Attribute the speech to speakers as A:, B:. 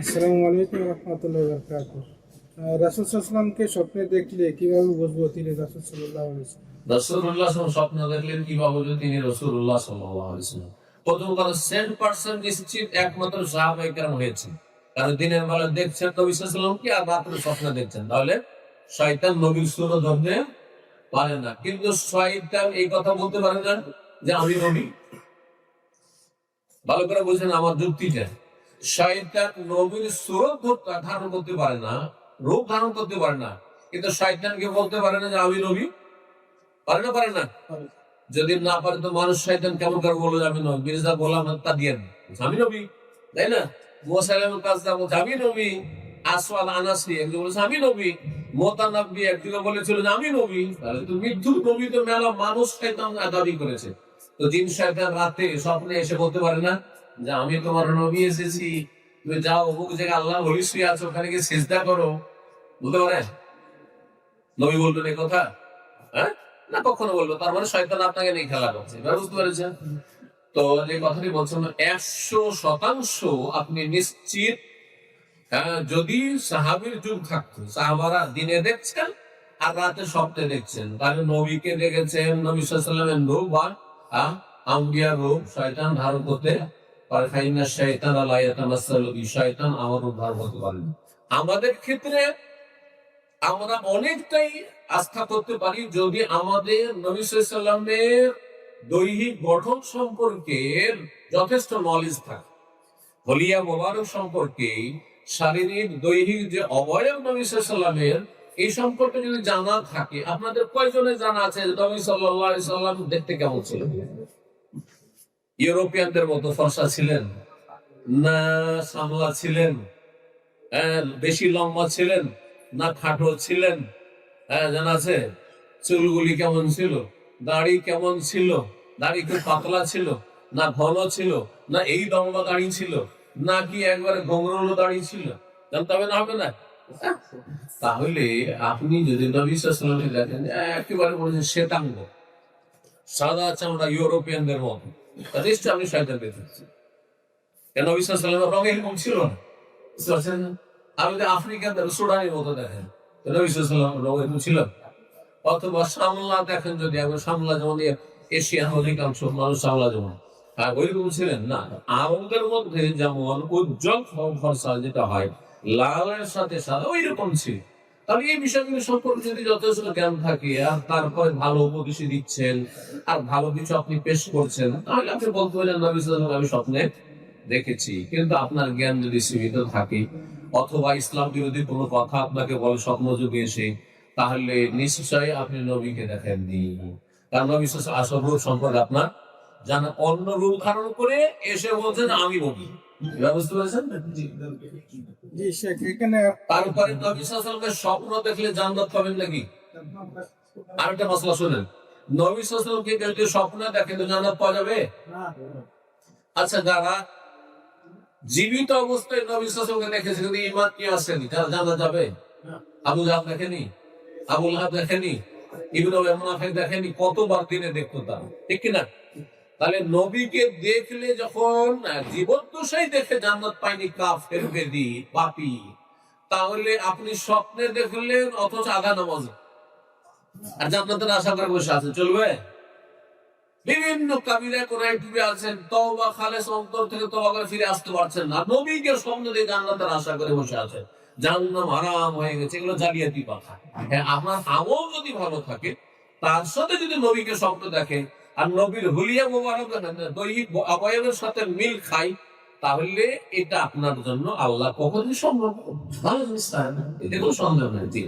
A: আসসালামু আলাইকুম রহমতুল্লাহ বারাকাতুহু। রাসূল সাল্লাল্লাহু আলাইহি ওয়াসাল্লামকে স্বপ্নে দেখলে কিভাবে বুঝবো তিনি রাসূল সাল্লাল্লাহু আলাইহি ওয়াসাল্লাম?
B: রাসূলুল্লাহ স্বপ্ন দেখলেন কিভাবে যে তিনি রাসূলুল্লাহ সাল্লাল্লাহু আলাইহি ওয়াসাল্লাম? প্রথম কথা 100% নিশ্চিত একমাত্র সাহাবায়ে কেরাম হয়েছে। কারণ দিনের বেলা দেখছেন নবী সাল্লাল্লাহু আলাইহি ওয়াসাল্লামকে আর রাতে স্বপ্নে দেখছেন, তাহলে শয়তান নবীর সুরত ধরতে পারে না। কিন্তু শয়তান এই কথা বলতে পারে না যে আমি নবী। ভালো করে বুঝেন আমার যুক্তিটা। শয়তান নবীর সুরত ধারণ করতে পারে না, রূপ ধারণ করতে পারে না, কিন্তু শয়তানকে বলতে পারে না যে আমি নবী। পারে না, পারে না? যদি না পারে তো মানুষ শয়তান কেমন করে বললো আমি নবী? মির্জা গোলাম কাদিয়ান আমি নবী, তাই না? মুসাইলামুল কাযযাব আমি নবী, আসওয়াদ আনাসি একজন বলেছে আমি নবী, মুতানাব্বি একজন বলেছিল যে আমি নবী। তাহলে তো মৃত্যুর নবী তো মেলা মানুষ শয়তান দাবি করেছে। তো জিন শয়তান রাতে স্বপ্নে এসে বলতে পারে না যে আমি তোমার নবী এসেছি, তুমি যাও অমুক জায়গায় আল্লাহ ওলি শুয়ে আছো, ওখানে গিয়ে সিজদা করো, বলতে পারে? নবী বলবেন এই কথা? হ্যাঁ, না কখনো বলবো। তার মানে শয়তান আপনাকে নিয়ে খেলা করছে, এবার বুঝতে পেরেছেন? তো যে কথাটি বলছেন 100% আপনি নিশ্চিত। যদি সাহাবীর যুগ থাকতো, সাহাবারা দিনে দেখছেন আর রাতে স্বপ্নে দেখছেন, তাহলে নবীকে দেখেছেন, নবী সাল্লাল্লাহু আলাইহি ওয়াসাল্লামের রূপ বা আম্বিয়া রূপ শয়তান ধারণ করতে পারে। ফাইন্না শাইতানা লা ইয়াতামাসসালু বি, শয়তান আমার রূপ ধারণ করতে পারে না। আমাদের ক্ষেত্রে আমরা অনেকটাই আস্থা করতে পারি যদি আমাদের নবী সাল্লাল্লাহু আলাইহি ওয়াসাল্লামের দৈহিক গঠন সম্পর্কে যথেষ্ট নলেজ থাকে। হলিয়া মোবারক সম্পর্কে, শারীরিক দৈহিক যে অবয়ব নবী সাল্লাল্লাহু আলাইহি ওয়াসাল্লামের, এই সম্পর্কে যদি জানা থাকে। আপনাদের কয়জনের জানা আছে নবী সাল্লাল্লাহু আলাইহি ওয়াসাল্লাম দেখতে কেমন ছিলেন? ইউরোপিয়ানদের মতো ফর্সা ছিলেন না সামলা ছিলেন? বেশি লম্বা ছিলেন না খাটো ছিলেন? জানা আছে? চুলগুলি কেমন ছিল? দাড়ি কেমন ছিল? দাড়ি খুব পাতলা ছিল না ঘন ছিল, না এই লম্বা দাড়ি ছিল, না কি একবারে গোমরলো দাড়ি ছিল? জানতে হবে না, হবে না? তাহলে আপনি যদি নবী সাল্লাল্লাহু আলাইহি ওয়াসাল্লামকে দেখেন একেবারে বলেছেন শ্বেতাঙ্গ, সাদা চামড়া ইউরোপিয়ানদের মতো, নিশ্চয় আপনি শয়তান দেখেছেন। কেন নবী সাল্লাল্লাহু আলাইহি ওয়াসাল্লামের রং এরকম ছিল না? বুঝতে পারছেন? আপনি আফ্রিকানদের সুডানির মতো দেখেন, নবী সাল্লাল্লাহু আলাইহি ওয়াসাল্লামের রং এরকম ছিল। অথবা সামলা দেখেন, যদি একবার সামলা যেমন এশিয়ান অধিকাংশ মানুষ সামলা যেমন, ওইরকম ছিলেন না। আরবদের মধ্যে যেমন উজ্জ্বল ফর্সা যেটা হয় লালের সাথে সাদা, ওই রকম ছিল। তাহলে এই বিষয়গুলো সম্পর্কে যদি যথেষ্ট জ্ঞান থাকে আর তারপরে ভালো উপদেশ দিচ্ছেন আর ভালো কিছু আপনি পেশ করছেন, তাহলে আপনি বলতে পারেন নবী সাল্লাল্লাহু আলাইহি ওয়াসাল্লাম আমি স্বপ্নে দেখেছি। কিন্তু আপনার জ্ঞান যদি সীমিত থাকে অথবা ইসলাম বিরোধী কোনো কথা আপনাকে বলে স্বপ্ন যুগে এসে, তাহলে নিশ্চয়ই আপনি নবীকে দেখেননি। কারণ নবী সাল্লাল্লাহু আলাইহি ওয়াসাল্লাম আসল রূপ সম্পর্কে আপনার জানা, অন্য রূপ ধারণ করে এসে বলছেন আমি নবী। বুঝতে পেরেছেন?
A: জি শেখ, এখানে
B: তারপরে নবী সাল্লাল্লাহু আলাইহি ওয়াসাল্লামের স্বপ্ন দেখলে জান্নাত পাবেন নাকি? আরেকটা মাসলা শুনেন, নবী সাল্লাল্লাহু আলাইহি ওয়াসাল্লামকে কেউ যদি স্বপ্নে দেখে তো জান্নাত পাওয়া যাবে? আচ্ছা, যারা জীবিত অবস্থায় নবী সাল্লাল্লাহু আলাইহি ওয়াসাল্লামকে দেখেছে কিন্তু ঈমান নিয়ে আসেনি, তারা জান্নাত যাবে? আবু জাহল দেখেনি? আবু লাহাব দেখেনি? ইবনে উমাইয়া মুনাফিক দেখেনি? কতবার দিনে দেখতো তারা, ঠিক কিনা? তাহলে নবীকে দেখলে যখন জীবদ্দশায় দেখে জান্নাত পায়নি কাফের, বেদী, পাপী, তাহলে আপনি স্বপ্নে দেখলেন অথচ আধা নামাজ আর জান্নাতের আশা করে বসে আছেন, চলবে? বিভিন্ন কাবিরা কোরআন ডুবে আছেন, তওবা খালেস অন্তর থেকে তওবা করে ফিরে আসতে পারছেন না, নবীকে স্বপ্ন দিয়ে জান্নাতের আশা করে বসে আছেন, জাহান্নাম হারাম হয়ে গেছে। এগুলো জালিয়াতি কথা। হ্যাঁ, আপনার আমল যদি ভালো থাকে, তার সাথে যদি নবীকে স্বপ্ন দেখে আর নবীর হুলিয়া মোবারক দৈহিক অবয়বের সাথে মিল খায়, তাহলে এটা আপনার জন্য আল্লাহ কখনই সম্ভব ভালো জিনিস, এতে কোনো সন্দেহ নেই।